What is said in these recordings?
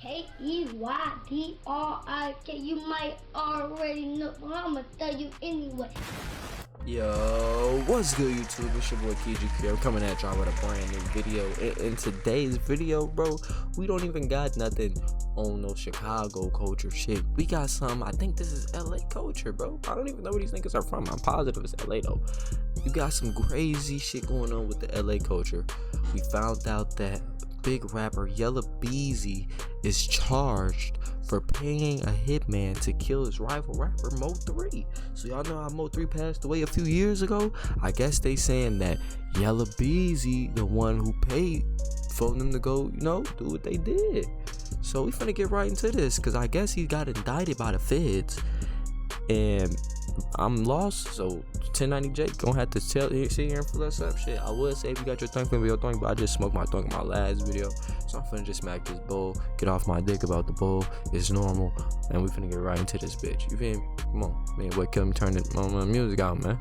Keydrik. You might already know, but I'ma tell you anyway. Yo, what's good, YouTube? It's your boy keydrik here. I'm coming at y'all with a brand new video. In today's video, bro, we don't even got nothing on no Chicago culture shit. We got some, I think this is LA culture, bro. I don't even know where these niggas are from. I'm positive it's LA though. You got some crazy shit going on with the LA culture. We found out that big rapper Yella Beezy is charged for paying a hitman to kill his rival rapper Mo3. So y'all know how Mo3 passed away a few years ago? I guess they saying that Yella Beezy, the one who paid for them to go, do what they did. So we finna get right into this, cause I guess he got indicted by the feds. And I'm lost, so 1090 Jake gonna have to sit here and fill us up. Shit, I would say if you got your thing, for your thing, but I just smoked my thing in my last video, so I'm finna just smack this bowl, get off my dick about the bowl. It's normal, and we finna get right into this bitch. You feel me? Come on, man. Wait, kill me, turn my music out, man.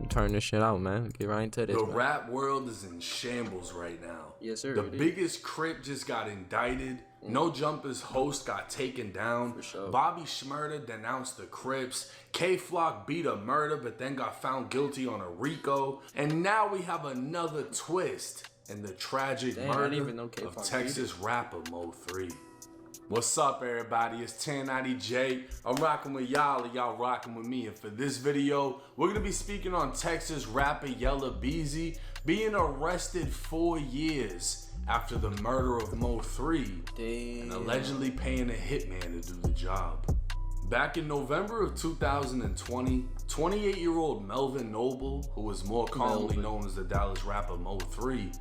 Turn this shit out, man. Get right into this. The man. rap world is in shambles right now. Yes, sir. The biggest Crip just got indicted. No Jumpers host got taken down. For sure. Bobby Shmurda denounced the Crips. K-Flock beat a murder but then got found guilty on a RICO. And now we have another twist in the tragic murder of Texas rapper Mo3. What's up, everybody? It's 1090 Jake. I'm rocking with y'all and y'all rocking with me. And for this video, we're going to be speaking on Texas rapper Yella Beezy being arrested 4 years after the murder of Mo3 and allegedly paying a hitman to do the job. Back in November of 2020, 28-year-old Melvin Noble, who was more commonly known as the Dallas rapper Mo3,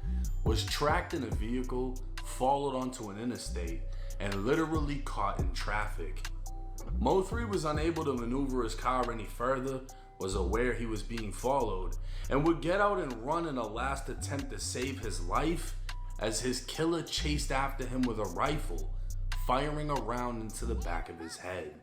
was tracked in a vehicle, followed onto an interstate, and literally caught in traffic. Mo3 was unable to maneuver his car any further, was aware he was being followed, and would get out and run in a last attempt to save his life as his killer chased after him with a rifle, firing a round into the back of his head.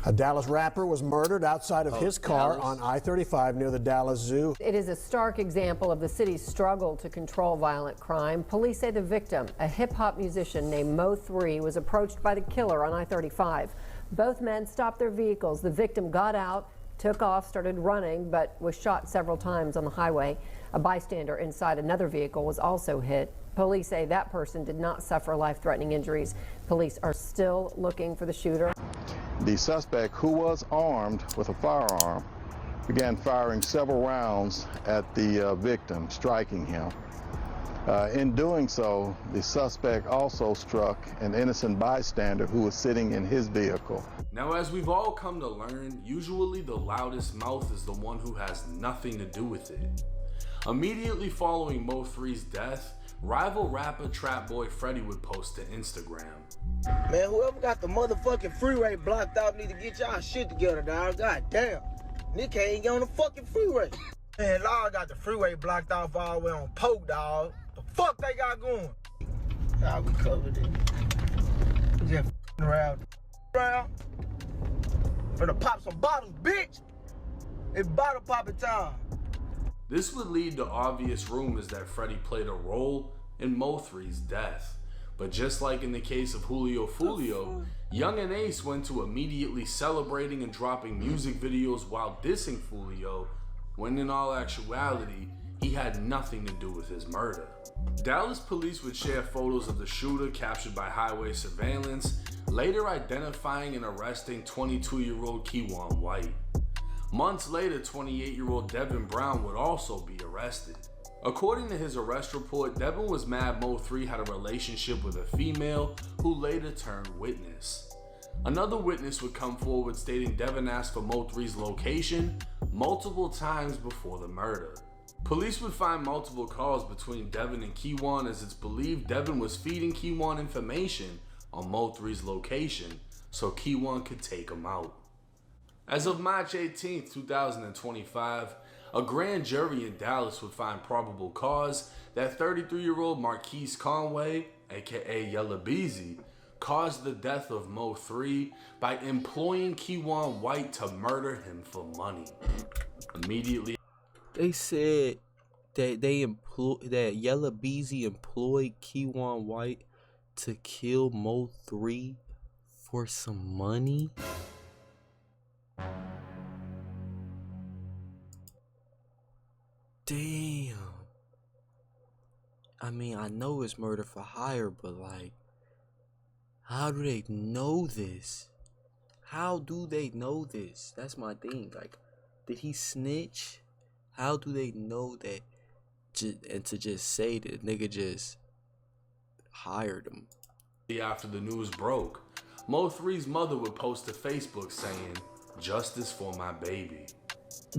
A Dallas rapper was murdered outside of his car on I-35 near the Dallas Zoo. It is a stark example of the city's struggle to control violent crime. Police say the victim, a hip-hop musician named Mo3, was approached by the killer on I-35. Both men stopped their vehicles. The victim got out, took off, started running, but was shot several times on the highway. A bystander inside another vehicle was also hit. Police say that person did not suffer life-threatening injuries. Police are still looking for the shooter. The suspect, who was armed with a firearm, began firing several rounds at the victim, striking him. In doing so, the suspect also struck an innocent bystander who was sitting in his vehicle. Now, as we've all come to learn, usually the loudest mouth is the one who has nothing to do with it. Immediately following Mo3's death, rival rapper Trap Boy Freddy would post to Instagram. Man, whoever got the motherfucking freeway blocked out need to get y'all shit together, dog. God damn. Nick can't even get on the fucking freeway. Man, Law got the freeway blocked off all the way on Polk, dog. The fuck they got going? Y'all we covered it. We just around. Finna pop some bottles, bitch. It's bottle popping time. This would lead to obvious rumors that Freddy played a role in Mo3's death. But just like in the case of Julio Fulio, Young and Ace went to immediately celebrating and dropping music videos while dissing Fulio, when in all actuality, he had nothing to do with his murder. Dallas police would share photos of the shooter captured by highway surveillance, later identifying and arresting 22-year-old Keywan White. Months later, 28-year-old Devin Brown would also be arrested. According to his arrest report, Devin was mad Mo3 had a relationship with a female who later turned witness. Another witness would come forward stating Devin asked for Mo3's location multiple times before the murder. Police would find multiple calls between Devin and Keywan, as it's believed Devin was feeding Keywan information on Mo3's location so Keywan could take him out. As of March 18, 2025, a grand jury in Dallas would find probable cause that 33-year-old Marquise Conway, aka Yella Beezy, caused the death of Mo3 by employing Keywan White to murder him for money. Immediately, they said that Yella Beezy employed Keywan White to kill Mo3 for some money? Damn. I mean, I know it's murder for hire, but like, how do they know this? How do they know this? That's my thing. Like, did he snitch? How do they know that? And to just say that nigga just hired him. After the news broke, Mo3's mother would post to Facebook saying, "Justice for my baby."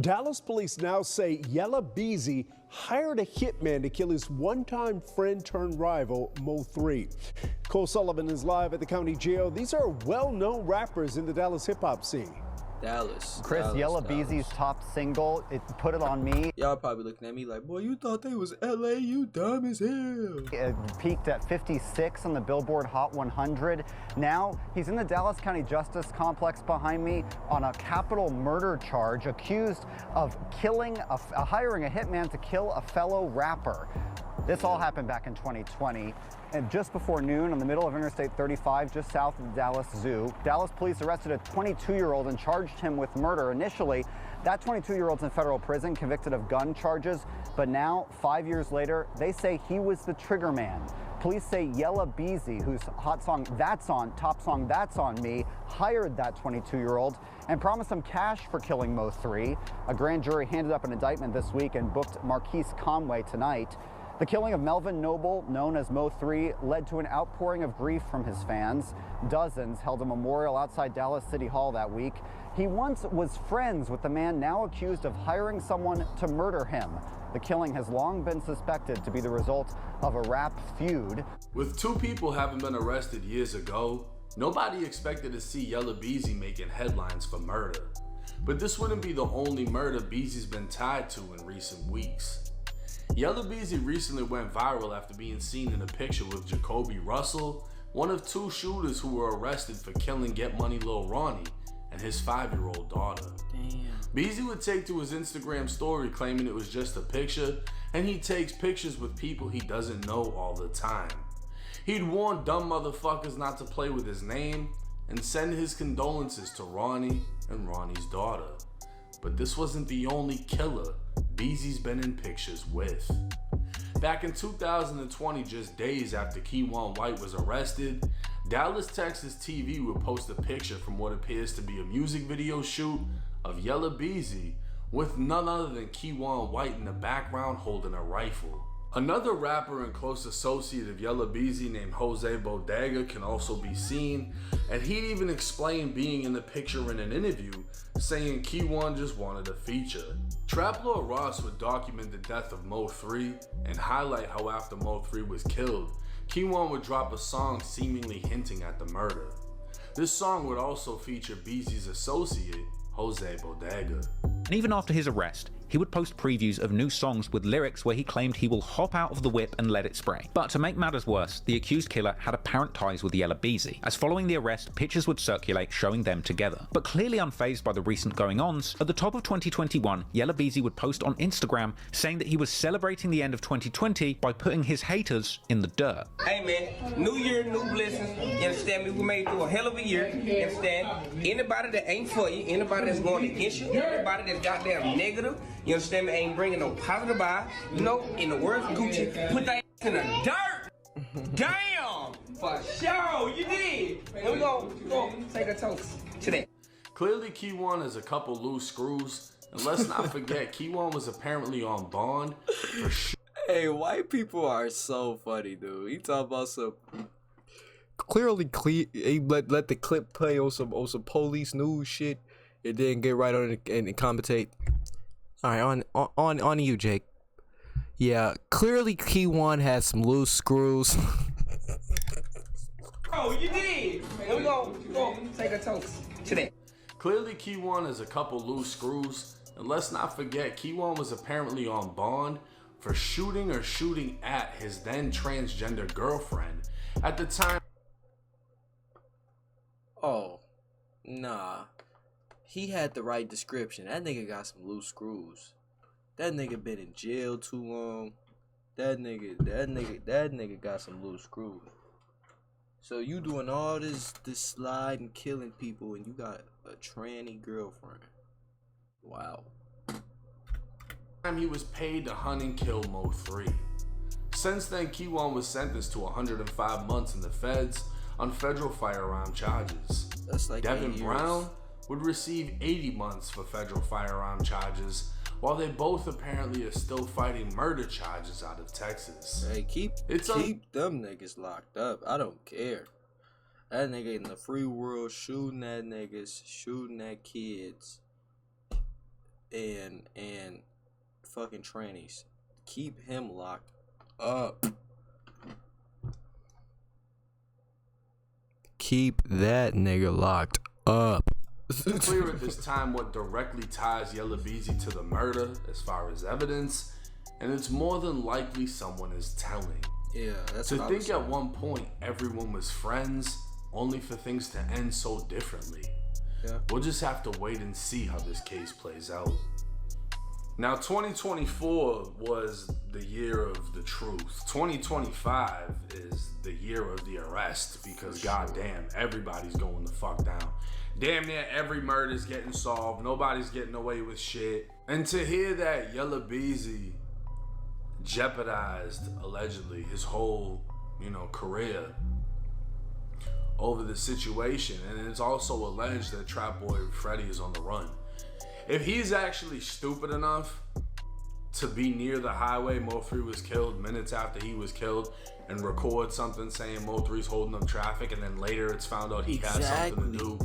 Dallas police now say Yella Beezy hired a hitman to kill his one-time friend turned rival, Mo3. Cole Sullivan is live at the county jail. These are well-known rappers in the Dallas hip-hop scene. Dallas. Chris, Yella Beezy's top single, it Put It On Me. Y'all probably looking at me like, boy, you thought they was LA, you dumb as hell. It peaked at 56 on the Billboard Hot 100. Now, he's in the Dallas County Justice Complex behind me on a capital murder charge, accused of hiring a hitman to kill a fellow rapper. This all happened back in 2020. And just before noon, on the middle of Interstate 35, just south of the Dallas Zoo, Dallas police arrested a 22-year-old and charged him with murder. Initially, that 22-year-old's in federal prison, convicted of gun charges. But now, 5 years later, they say he was the trigger man. Police say Yella Beezy, whose hot song That's On, top song That's On Me, hired that 22-year-old and promised him cash for killing Mo3. A grand jury handed up an indictment this week and booked Marquise Conway tonight. The killing of Melvin Noble, known as Mo3, led to an outpouring of grief from his fans. Dozens held a memorial outside Dallas City Hall that week. He once was friends with the man now accused of hiring someone to murder him. The killing has long been suspected to be the result of a rap feud. With two people having been arrested years ago, nobody expected to see Yella Beezy making headlines for murder. But this wouldn't be the only murder Beezy's been tied to in recent weeks. Yella Beezy recently went viral after being seen in a picture with Jacoby Russell, one of two shooters who were arrested for killing Get Money Lil Ronnie and his 5-year-old daughter. Damn. Beezy would take to his Instagram story claiming it was just a picture, and he takes pictures with people he doesn't know all the time. He'd warn dumb motherfuckers not to play with his name and send his condolences to Ronnie and Ronnie's daughter. But this wasn't the only killer Beezy's been in pictures with. Back in 2020, just days after Keywan White was arrested, Dallas, Texas TV would post a picture from what appears to be a music video shoot of Yella Beezy with none other than Keywan White in the background holding a rifle. Another rapper and close associate of Yella Beezy named Jose Bodega can also be seen, and he'd even explain being in the picture in an interview, saying Keywan just wanted a feature. Trap Lord Ross would document the death of Mo3 and highlight how after Mo3 was killed, Keywan would drop a song seemingly hinting at the murder. This song would also feature Beezy's associate, Jose Bodega. And even after his arrest, he would post previews of new songs with lyrics where he claimed he will hop out of the whip and let it spray. But to make matters worse, the accused killer had apparent ties with Yella Beezy, as following the arrest, pictures would circulate showing them together. But clearly unfazed by the recent going-ons, at the top of 2021, Yella Beezy would post on Instagram saying that he was celebrating the end of 2020 by putting his haters in the dirt. Hey man, new year, new blessings, you understand me? We made through a hell of a year, you understand? Anybody that ain't for you, anybody that's going against you, anybody that's goddamn negative, you understand me, ain't bringing no positive vibe, you know, in the words of Gucci, put that in the dirt! Damn! For sure, you did! And we gonna take a toast today. Clearly Keywan has a couple loose screws, and let's not forget Keywan was apparently on bond for sure. Hey, white people are so funny, dude. He talking about some clearly he let the clip play on some police news shit, and then get right on it and commentate. All right, on to you, Jake. Yeah, clearly Keywan has some loose screws. Oh, you did! And we gonna take a toast today. Clearly Keywan has a couple loose screws, and let's not forget Keywan was apparently on bond for shooting at his then transgender girlfriend at the time. Oh, nah. He had the right description. That nigga got some loose screws. That nigga been in jail too long. That nigga got some loose screws. So you doing all this slide and killing people, and you got a tranny girlfriend. Wow. He was paid to hunt and kill Mo3. Since then, Keywan was sentenced to 105 months in the feds on federal firearm charges. That's like Devin Brown would receive 80 months for federal firearm charges, while they both apparently are still fighting murder charges out of Texas. Hey, keep them niggas locked up. I don't care. That nigga in the free world shooting at niggas, shooting at kids, and fucking trannies. Keep him locked up. Keep that nigga locked up. It's clear at this time what directly ties Yella Beezy to the murder as far as evidence, and it's more than likely someone is telling. Yeah, that's to think at one point everyone was friends, only for things to end so differently. Yeah. We'll just have to wait and see how this case plays out. Now, 2024 was the year of the truth. 2025 is the year of the arrest, because goddamn, everybody's going the fuck down. Damn near every murder's getting solved. Nobody's getting away with shit. And to hear that Yella Beezy jeopardized, allegedly, his whole, career over the situation. And it's also alleged that Trap Boy Freddy is on the run. If he's actually stupid enough to be near the highway Mo3 was killed, minutes after he was killed, and record something saying Mo3's holding up traffic, and then later it's found out he has something to do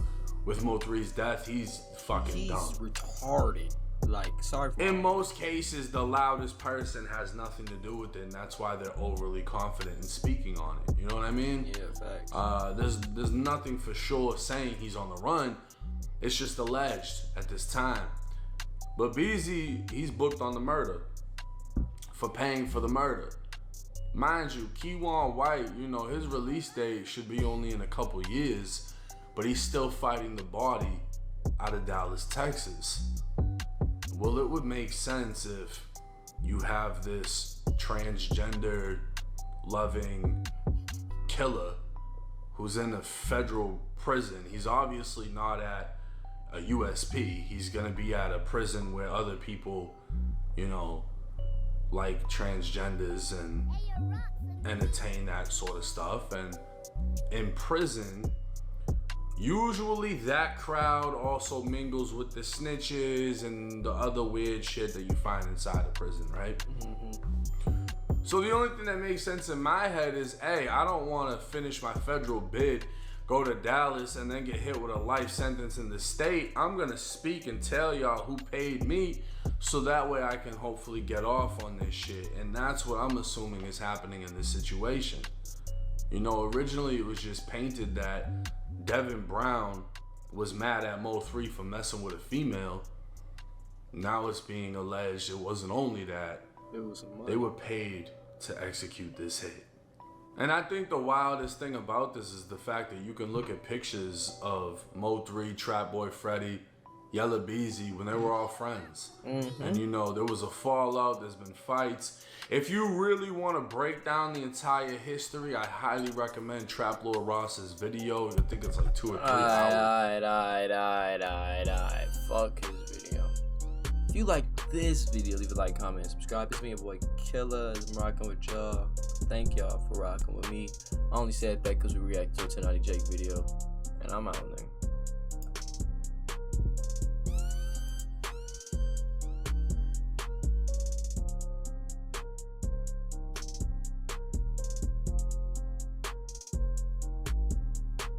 with Mo3's death, he's fucking dumb. He's retarded. Like, sorry for in most cases, the loudest person has nothing to do with it, and that's why they're overly confident in speaking on it. You know what I mean? Yeah, facts. There's nothing for sure saying he's on the run. It's just alleged at this time. But Beezy, he's booked on the murder for paying for the murder. Mind you, Keywan White, his release date should be only in a couple years, but he's still fighting the body out of Dallas, Texas. Well, it would make sense if you have this transgender loving killer who's in a federal prison. He's obviously not at a USP. He's gonna be at a prison where other people, like transgenders and entertain that sort of stuff. And in prison, usually that crowd also mingles with the snitches and the other weird shit that you find inside a prison, right? So the only thing that makes sense in my head is, hey, I don't want to finish my federal bid, go to Dallas, and then get hit with a life sentence in the state. I'm gonna speak and tell y'all who paid me, so that way I can hopefully get off on this shit. And that's what I'm assuming is happening in this situation. Originally it was just painted that Devin Brown was mad at Mo3 for messing with a female. Now it's being alleged it wasn't only that, they were paid to execute this hit. And I think the wildest thing about this is the fact that you can look at pictures of Mo3, Trap Boy Freddy, Yella Beezy when they were all friends. And there was a fallout, there's been fights. If you really want to break down the entire history, I highly recommend Trap Lord Ross's video. I think it's like 2 or 3 hours. Alright. Fuck his video. If you like this video, leave a like, comment, subscribe. It's me, your boy Killer. I'm rocking with y'all. Thank y'all for rocking with me. I only said that because we reacted to a 1090 Jake video. And I'm out there.